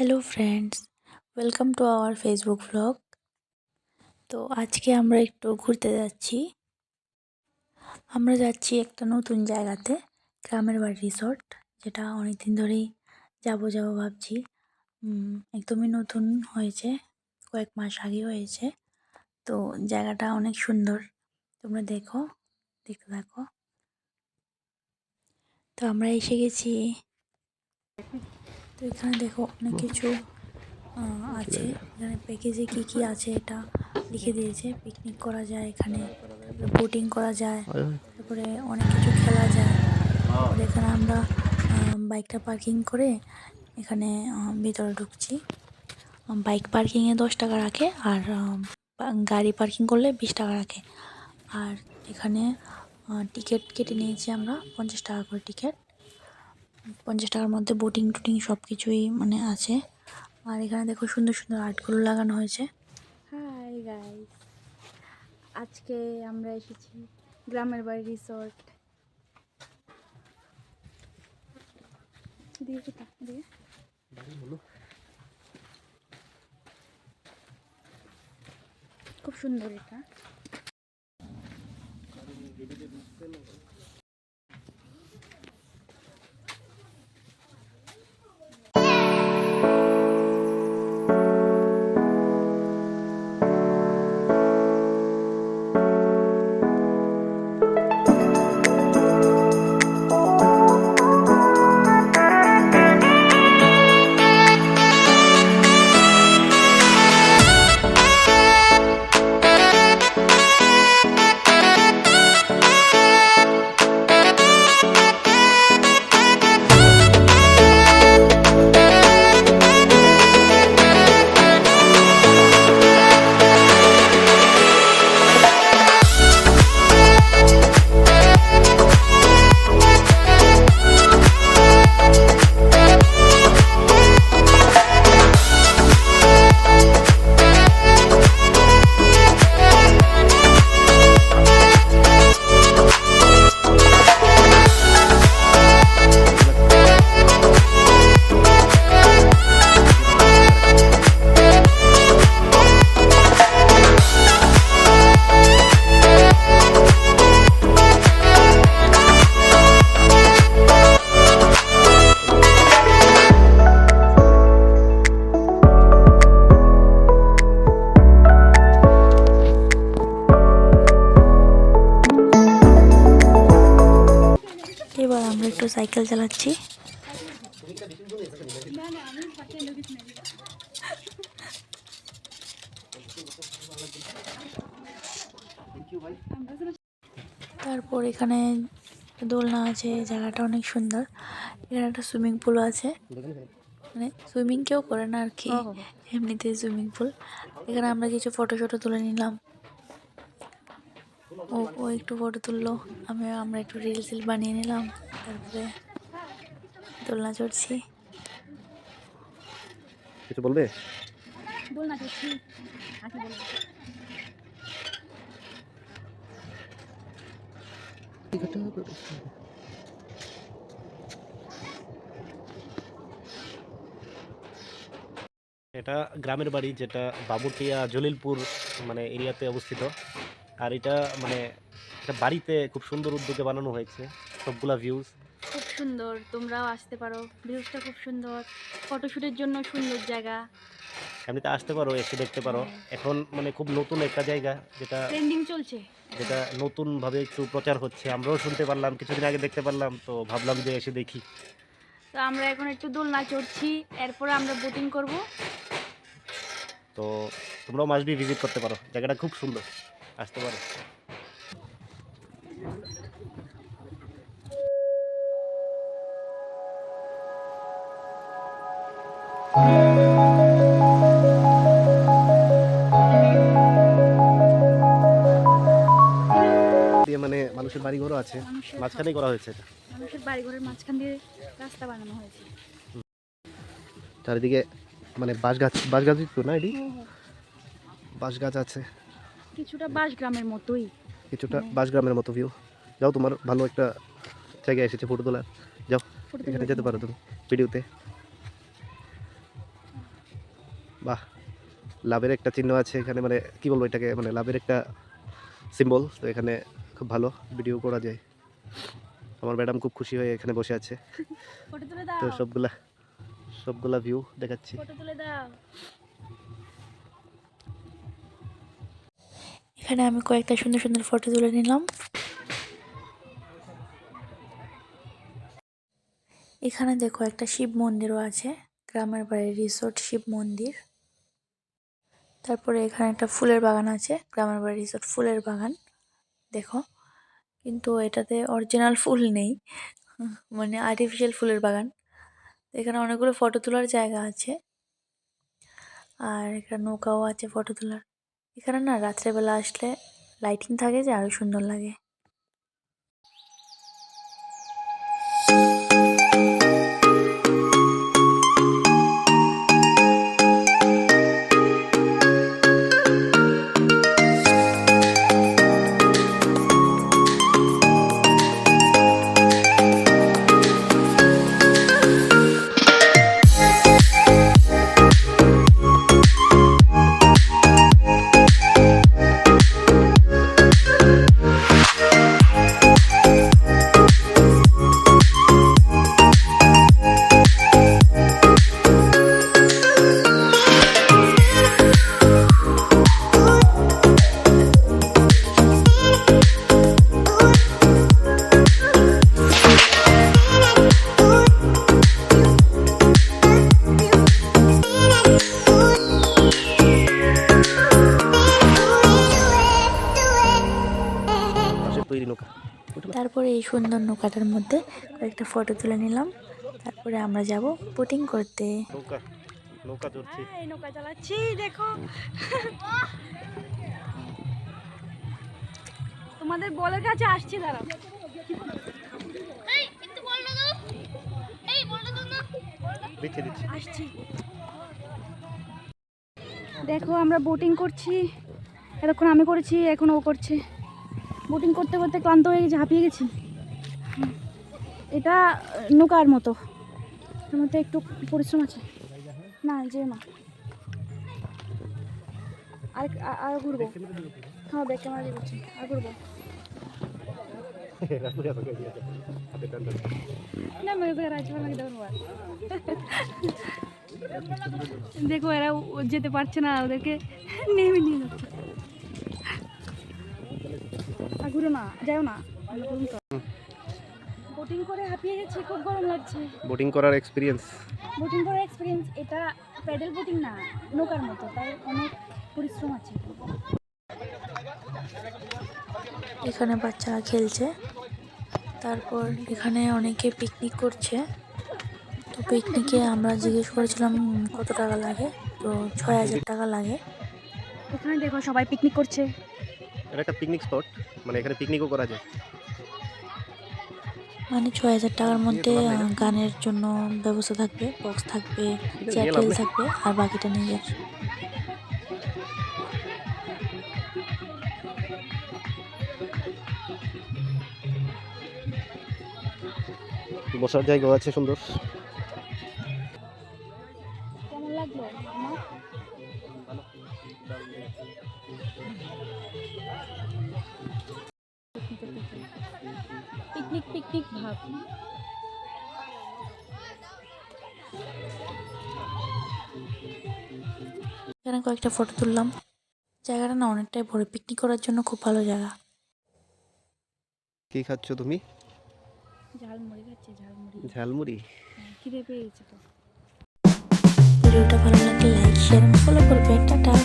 Hello friends, welcome to our Facebook blog. তো আজকে আমরা একটু ঘুরতে যাচ্ছি। আমরা যাচ্ছি একটা নতুন জায়গাতে, গ্রামের বাড়ি রিসর্ট, যেটা অনেক দিন ধরেই যাবো ভাবছি। একদমই নতুন হয়েছে, কয়েক মাস আগে হয়েছে। তো জায়গাটা অনেক সুন্দর, তোমরা দেখতে থাকো। তো আমরা এসে গেছি। তো এখানে দেখো অনেক কিছু আছে। এখানে প্যাকেজে কি কি আছে এটা লিখে দিয়েছে। পিকনিক করা যায় এখানে, বোটিং করা যায়, তারপরে অনেক কিছু খেলা যায়। তারপরে এখানে আমরা বাইকটা পার্কিং করে এখানে ভিতরে ঢুকছি। বাইক পার্কিংয়ে 10 টাকা রাখে, আর গাড়ি পার্কিং করলে 20 টাকা রাখে। আর এখানে টিকিট কেটে নিয়েছি আমরা, 50 টাকা করে টিকিট। 50 টাকার মধ্যে বোটিং টোটিং সব কিছুই মানে আছে। আর এখানে দেখো সুন্দর সুন্দর আর্টগুলো লাগানো হয়েছে। হাই গাইস, আজকে আমরা এসেছি গ্রামের বাড়ি রিসর্ট। খুব সুন্দর এটা। এবার আমরা একটু সাইকেল চালাচ্ছি। তারপর এখানে দোলনা আছে, জায়গাটা অনেক সুন্দর। এখানে একটা সুইমিং পুল আছে, মানে সুইমিং কেউ করে না আর কি, এমনিতেই সুইমিং পুল। এখানে আমরা কিছু ফটো তুলে নিলাম। ও একটু ফটো তুললো, আমরা একটু রিলস বানিয়ে নিলাম। তারপরে দোলনা চড়ছি। কিছু বলবে? বল না কিছু, আগে বলবো। এটা গ্রামের বাড়ি, যেটা বাবুটিয়া জলিলপুর মানে এরিয়াতে অবস্থিত। আর এটা মানে একটা বাড়িতে খুব সুন্দর উদ্যোগে বানানো হয়েছে, সবগুলা ভিউজ খুব সুন্দর, তোমরাও আসতে পারো। ভিউজটা খুব সুন্দর, ফটোশুটের জন্য সুন্দর জায়গা। এমনিতে আসতে পারো, এসে দেখতে পারো। এখন মানে খুব নতুন একটা জায়গা, যেটা ট্রেন্ডিং চলছে। যেটা নতুনভাবে একটু প্রচার হচ্ছে। আমরাও শুনতে পারলাম, কিছুদিন আগে দেখতে পারলাম, তো ভাবলাম যে এসে দেখি। তো আমরা এখন একটু দোলনা চড়ছি, এরপরে আমরা বোটিং করব। তো তোমরাও মাস্ট বি ভিজিট করতে পারো, জায়গাটা খুব সুন্দর, আসতে পারো। মানে মানুষের বাড়িঘরও আছে, মাঝখানেই করা হয়েছে এটা। মানুষের বাড়িঘরের মাঝখান দিয়ে রাস্তা বানানো হয়েছে। চারিদিকে মানে বাঁশ গাছ তো না, এটি বাঁশ গাছ আছে। কিছুটা বাঁশ গ্রামের মতোই, কিছুটা বাঁশ গ্রামের মতো ভিউ। যাও, তোমার ভালো একটা জায়গায় এসেছে ফটো তোলার, যাও এখানে যেতে পারো তুমি ভিডিওতে। বাহ, লাভের একটা চিহ্ন আছে এখানে, মানে কি বলবো এটাকে, মানে লাভের একটা সিম্বল। তো এখানে খুব ভালো ভিডিও করা যায়। আমার ম্যাডাম খুব খুশি হয়ে এখানে বসে আছে। ফটো তুলে তো দাও, সবগুলা ভিউ দেখাচ্ছি। ফটো তুলে দাও। এখানে আমি কয়েকটা সুন্দর সুন্দর ফটো তুলে নিলাম। এখানে দেখো একটা শিব মন্দিরও আছে, গ্রামের বাড়ির রিসোর্ট শিব মন্দির। তারপরে এখানে একটা ফুলের বাগান আছে, গ্রামের বাড়ির রিসোর্ট ফুলের বাগান। দেখো, কিন্তু এটাতে অরিজিনাল ফুল নেই, মানে আর্টিফিশিয়াল ফুলের বাগান। এখানে অনেকগুলো ফটো তোলার জায়গা আছে, আর একটা নৌকাও আছে ফটো তোলার। এখানে না রাত্রেবেলা আসলে লাইটিং থাকে যে আরো সুন্দর লাগে। পাশে তৈরি নৌকা। তারপরে এই সুন্দর নৌকাটার মধ্যে কয়েকটা ফটো তুলে নিলাম। তারপরে আমরা যাব বোটিং করতে। নৌকা নৌকা চড়ছি। এই নৌকা চালাচ্ছি, দেখো। তোমাদের বলের কাছে আসছি, দাঁড়াও। দিচ্ছি। আসছি। দেখো আমরা বোটিং করছি, এতক্ষণ আমি করেছি, এখন ও করছে। বোটিং করতে করতে ক্লান্ত হয়ে গেছে, হাঁপিয়ে গেছি। এটা নৌকার মতো, এর মধ্যে একটু পরিশ্রম আছে। না যে না, আর ঘুরবো। হ্যাঁ, ব্যাক ক্যামেরা দিয়ে করছি, আর ঘুরবো না। দেখো এরা যেতে পারছে না, ওদেরকে নেমে নিয়ে যাচ্ছে। আর ঘুরো না, যাও না। বোটিং করে হাঁপিয়ে গেছি, খুব গরম লাগছে। বোটিং করার এক্সপিরিয়েন্স। এটা প্যাডেল বোটিং না, নৌকার মতো, তাই অনেক পরিশ্রম আছে। এখানে বাচ্চারা খেলছে, তারপর এখানে অনেকে পিকনিক করছে। তো পিকনিকে আমরা জিজ্ঞেস করেছিলাম কত টাকা লাগে, তো ৬,০০০ টাকা লাগে। এখানে দেখো সবাই পিকনিক করছে। এটা একটা পিকনিক স্পট, মানে এখানে পিকনিকও করা যায়। মানে ৬,০০০ টাকার মধ্যে গানের জন্য ব্যবস্থা থাকবে, বক্স থাকবে, চেয়ার টেবিল থাকবে, আর বাকিটা নিজের। বসার জায়গাও আছে সুন্দর। কেমন লাগলো আমার? পিকনিক ভাব। এখানে কয়েকটা ফটো তুললাম। জায়গাটা না অনেকটাই বড়, পিকনিক করার জন্য খুব ভালো জায়গা। কি খাচ্ছ তুমি? ঝালমুড়ি খাচ্ছি, ঝালমুড়ি। খিদে পেয়ে গেছে তো। ভিডিওটা ভালো লাগলে লাইক, শেয়ার, ফলো করবে। টাটা।